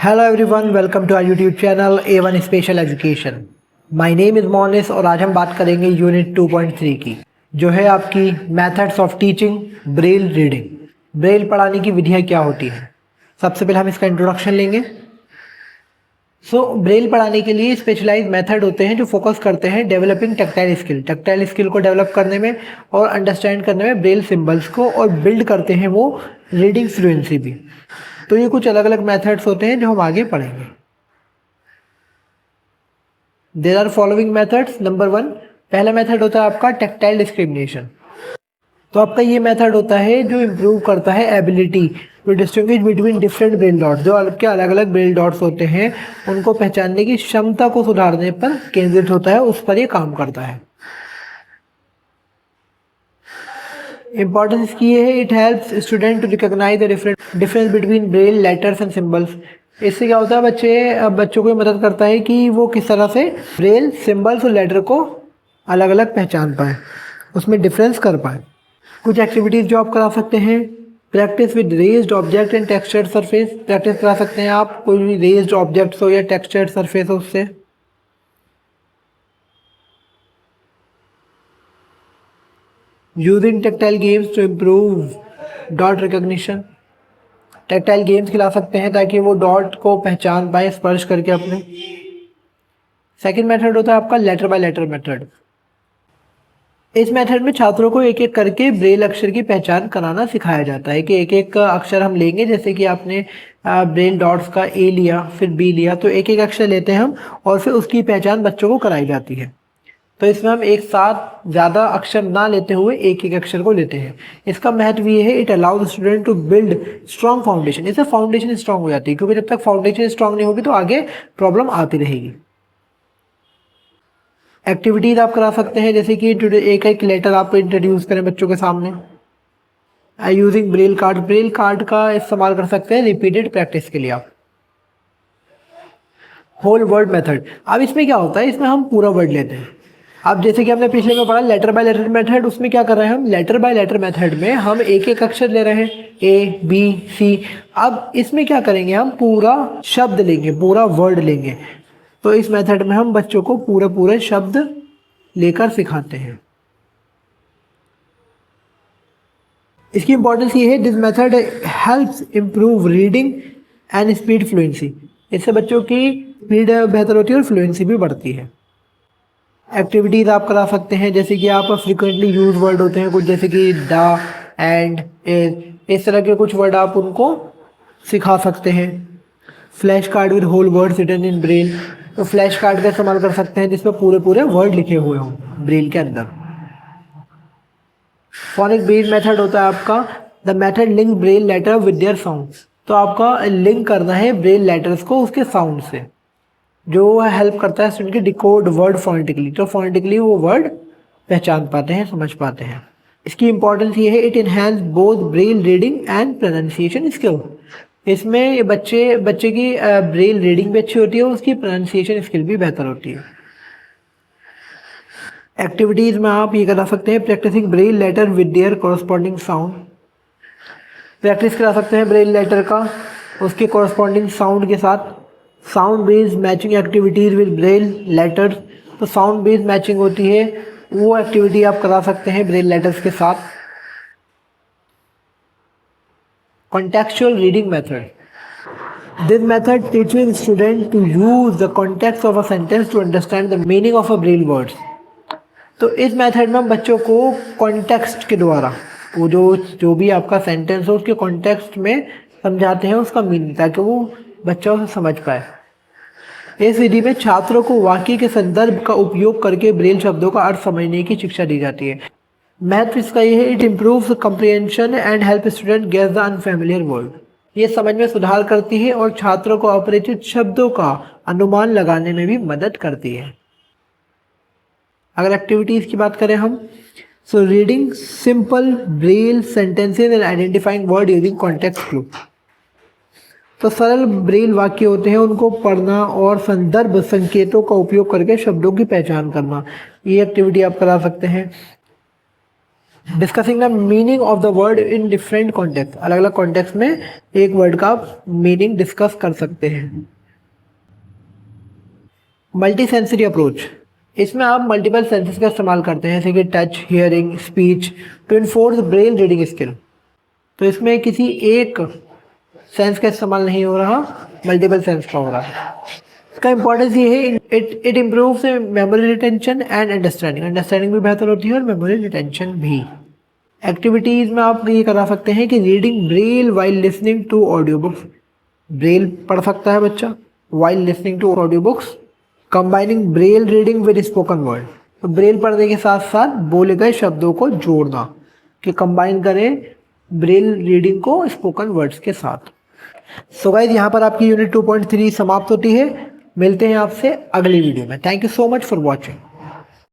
Hello everyone, welcome to our YouTube channel A1 special education. My name is Monis और आज हम बात करेंगे यूनिट 2.3 की, जो है आपकी methods of teaching Braille reading. Braille पढ़ाने की विधियाँ क्या होती हैं। सबसे पहले हम इसका इंट्रोडक्शन लेंगे। ब्रेल पढ़ाने के लिए स्पेशलाइज मेथड होते हैं जो फोकस करते हैं डेवलपिंग टैक्टाइल स्किल को डेवलप करने में और अंडरस्टैंड करने में ब्रेल सिंबल्स को, और बिल्ड करते हैं वो रीडिंग फ्लुएंसी भी। तो ये कुछ अलग अलग मेथड्स होते हैं जो हम आगे पढ़ेंगे। There are following methods. Number 1, पहला मेथड होता है आपका टैक्टाइल डिस्क्रिमिनेशन। तो आपका ये मेथड होता है जो इम्प्रूव करता है ability to distinguish between different braille dots. जो आपके अलग अलग ब्रेल डॉट्स होते हैं उनको पहचानने की क्षमता को सुधारने पर केंद्रित होता है, उस पर ये काम करता है। इंपॉर्टेंस की है, it helps student to recognise the difference between braille letters and symbols. इससे क्या होता है, बच्चों को मदद करता है कि वो किस तरह से ब्रेल सिंबल्स और लेटर को अलग अलग पहचान पाए, उसमें डिफरेंस कर पाए। कुछ एक्टिविटीज़ जो आप करा सकते हैं, practice with raised object and textured surface. Practice करा सकते हैं आप, कोई भी रेज्ड ऑब्जेक्ट्स हो या टेक्सचर्ड सरफेस हो उससे। Using tactile games to improve dot recognition. Tactile games खिला सकते हैं ताकि वो डॉट को पहचान पाए स्पर्श करके अपने। सेकंड मेथड होता है आपका लेटर बाय लेटर मेथड। इस मेथड में छात्रों को एक एक करके ब्रेल अक्षर की पहचान कराना सिखाया जाता है कि एक एक अक्षर हम लेंगे। जैसे कि आपने ब्रेल डॉट्स का ए लिया, फिर बी लिया, तो एक एक अक्षर लेते हैं हम और फिर उसकी पहचान बच्चों को कराई जाती है। तो इसमें हम एक साथ ज़्यादा अक्षर ना लेते हुए एक एक अक्षर को लेते हैं। इसका महत्व ये है, it allows student to build strong foundation. इससे फाउंडेशन स्ट्रॉन्ग हो जाती है, क्योंकि जब तक फाउंडेशन स्ट्रॉन्ग नहीं होगी तो आगे प्रॉब्लम आती रहेगी। एक्टिविटीज़ आप करा सकते हैं, जैसे कि एक एक लेटर आप इंट्रोड्यूस करें बच्चों के सामने। Using Braille card. Braille card का इस्तेमाल कर सकते हैं रिपीटेड प्रैक्टिस के लिए आप। Whole word method. अब इसमें क्या होता है, इसमें हम पूरा वर्ड लेते हैं। अब जैसे कि हमने पिछले में पढ़ा लेटर बाय लेटर मेथड, उसमें क्या कर रहे हैं हम, लेटर बाय लेटर मेथड में हम एक एक अक्षर ले रहे हैं, ए बी सी। अब इसमें क्या करेंगे, हम पूरा शब्द लेंगे, पूरा वर्ड लेंगे। तो इस मेथड में हम बच्चों को पूरे पूरे शब्द लेकर सिखाते हैं। इसकी इंपॉर्टेंस ये है, this method helps improve reading and speed fluency. इससे बच्चों की स्पीड बेहतर होती है और फ्लुएंसी भी बढ़ती है। एक्टिविटीज़ आप करा सकते हैं, जैसे कि आप फ्रिक्वेंटली यूज वर्ड होते हैं कुछ, जैसे कि द, एंड, इस तरह के कुछ वर्ड आप उनको सिखा सकते हैं। Flash card with whole words written in braille. तो फ्लैश कार्ड का इस्तेमाल कर सकते हैं जिसमें पूरे पूरे वर्ड लिखे हुए हों ब्रेल के अंदर। फोनिक बेस्ड मेथड होता है आपका, the method link braille letter with their sounds. तो आपका लिंक करना है ब्रेल लेटर्स को उसके साउंड से, जो हेल्प करता है स्टूडेंट की डिकोड वर्ड फोनेटिकली। तो फोनेटिकली वो वर्ड पहचान पाते हैं, समझ पाते हैं। इसकी इंपॉर्टेंस ये है, it enhance both Braille reading and pronunciation skill. इसमें बच्चे की ब्रेल रीडिंग भी अच्छी होती है, उसकी प्रोनाउंसिएशन स्किल भी बेहतर होती है। एक्टिविटीज़ में आप ये करा सकते हैं, practising braille letter with their corresponding sound. Practise करा सकते हैं ब्रेल लेटर का उसके कॉरस्पॉन्डिंग साउंड के साथ। Sound based matching activities with Braille letters. तो साउंड बेस्ड मैचिंग होती है, वो एक्टिविटी आप करा सकते हैं ब्रेल लेटर्स के साथ। Contextual reading method. This method teaches student to use the context of a sentence to understand the meaning of a braille words. तो इस मेथड में हम बच्चों को कॉन्टेक्स्ट के द्वारा वो जो भी आपका सेंटेंस हो उसके कॉन्टेक्स्ट में समझाते हैं उसका मीनिंग, ताकि वो बच्चा उसे समझ पाए। इस विधि में छात्रों को वाक्य के संदर्भ का उपयोग करके ब्रेल शब्दों का अर्थ समझने की शिक्षा दी जाती है। महत्व इसका ये है, it improves comprehension and help student get the unfamiliar word. ये समझ में सुधार करती है और छात्रों को अपरिचित शब्दों का अनुमान लगाने में भी मदद करती है। अगर एक्टिविटीज़ की बात करें हम, so reading simple Braille sentences and identifying word using context clue. तो सरल ब्रेल वाक्य होते हैं, उनको पढ़ना और संदर्भ संकेतों का उपयोग करके शब्दों की पहचान करना, ये एक्टिविटी आप करा सकते हैं। Discussing the meaning of the word in different context, अलग अलग कॉन्टेक्स्ट में एक वर्ड का मीनिंग डिस्कस कर सकते हैं। मल्टी सेंसरी अप्रोच, इसमें आप मल्टीपल सेंसेस का इस्तेमाल करते हैं, जैसे कि touch, hearing, speech, to enforce braille reading skill. तो इसमें किसी एक सेंस का इस्तेमाल नहीं हो रहा, मल्टीपल सेंस का हो रहा है। इसका इंपॉर्टेंस ये है, it improves memory retention and understanding, understanding भी बेहतर होती है और मेमोरी रिटेंशन भी। एक्टिविटीज़ में आप ये करा सकते हैं कि reading braille while listening to audio books, braille पढ़ सकता है बच्चा while listening to audio books. Combining braille reading with spoken word, तो ब्रेल पढ़ने के साथ साथ बोले गए शब्दों को जोड़ना, कि कंबाइन करें ब्रेल रीडिंग को स्पोकन वर्ड्स के साथ। सो गाइस, यहाँ पर आपकी यूनिट 2.3 समाप्त होती है। मिलते हैं आपसे अगली वीडियो में। Thank you so much for watching.